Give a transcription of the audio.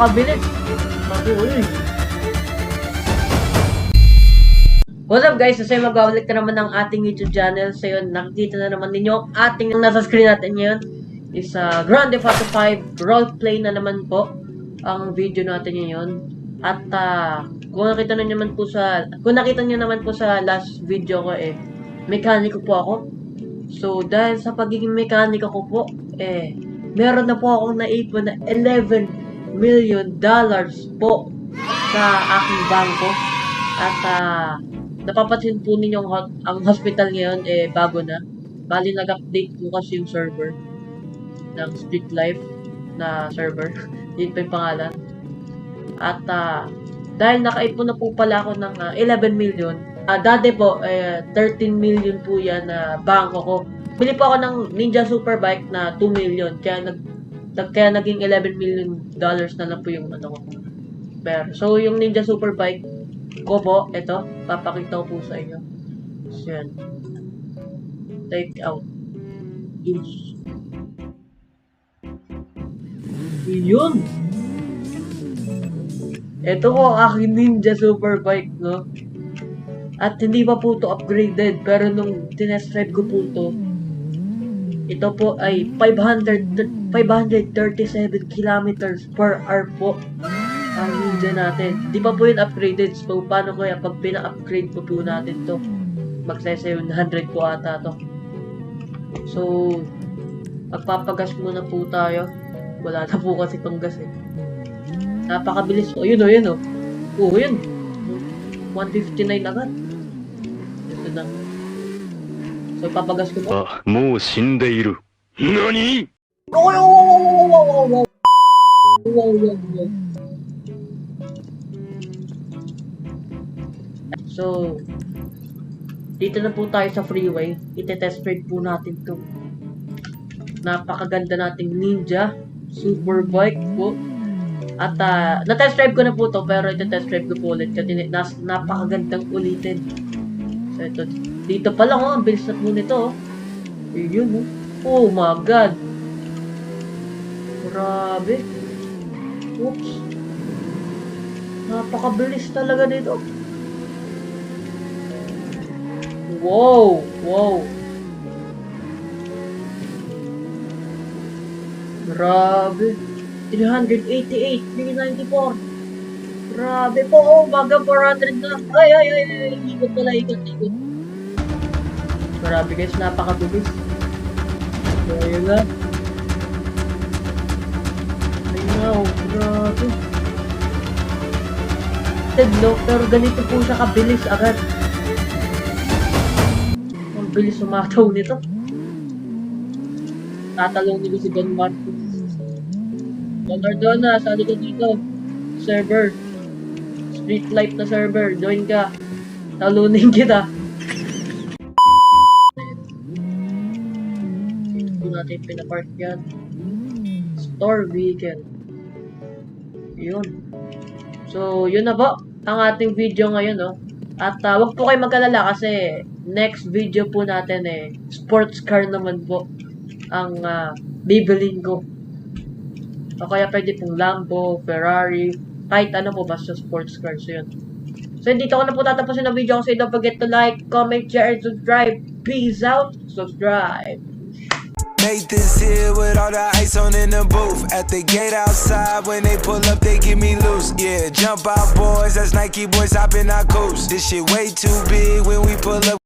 napakabilis. Patuloy. What's up guys? Kasi mag-ulit na naman ng ating YouTube channel. So yun, nakikita na naman ninyo ating nasa screen natin ngayon is Grand Theft Auto 5 roleplay na naman po ang video natin ngayon. At kung nakita niyo naman po sa last video ko mekaniko po ako. So dahil sa pagiging mekaniko ko po meron na po akong naipon na $11 million po sa aking bangko. At napapansin po ninyo ang hospital ngayon bago na. Bali nag-update po kasi yung server ng Street Life na server. Yun pa yung pangalan. At dahil nakaipon na po pala ako ng 11 million. Dati po 13 million po yan na bangko ko. Bili po ako ng Ninja Superbike na 2 million. Kaya naging $11 million na lang po yung ano ko. Pero, so yung Ninja Superbike ko po, ito, papakita ko po sa inyo. So, yan. Take out. Use. Yun! Ito po aking Ninja Superbike, no? At hindi pa po to upgraded, pero nung tinest-drive ko po to, ito po ay 537 kilometers per hour po ang Ninja natin. Di pa po yun upgraded. So, paano kaya pag pina-upgrade po natin to? Magsa-700 po ata to. So, magpapagas muna po tayo. Wala na po kasi itong gas Napakabilis po. Yun o. Oo, yun. 159 agad. Ito na. So, papagas ko po. Mo shindeiru. Nani? Wow. So, dito na po tayo sa freeway. Ite-test drive po natin to. Napakaganda nating Ninja Superbike po. At na-test drive ko na po to, pero ite-test drive ko po ulit kasi napakagandang ulitin. So, ito. Dito pa lang ang bilis na po nito Yun Oh my God. Grabe. Oops. Napakabilis talaga nito. Wow. Grabe. 388, 394. Grabe po, baga 400 na. Ay, ikot. Grabe guys, napakabilis. So, ayun na. Grabe. Pero ganito po siya kabilis agad. Ang bilis sumataw nito. Tatalong nito si Don Marcos. Don Cardona, sali ka dito. Server. Street Life na server. Join ka. Talunin kita. Ito natin pinapark yan. Store vehicle. Yun. So, yun na po ang ating video ngayon, At wag po kayo mag-alala kasi next video po natin sports car naman po ang bibilin ko. O kaya pwede pong Lambo, Ferrari, kahit ano po basta sports car. So, yun. So, dito ko na po tatapusin ang video kasi don't forget to like, comment, share, and subscribe. Peace out. Subscribe. Made this here with all the ice on in the booth. At the gate outside, when they pull up, they give me loose. Yeah, jump out, boys. That's Nike boys hopping our coast. This shit way too big when we pull up.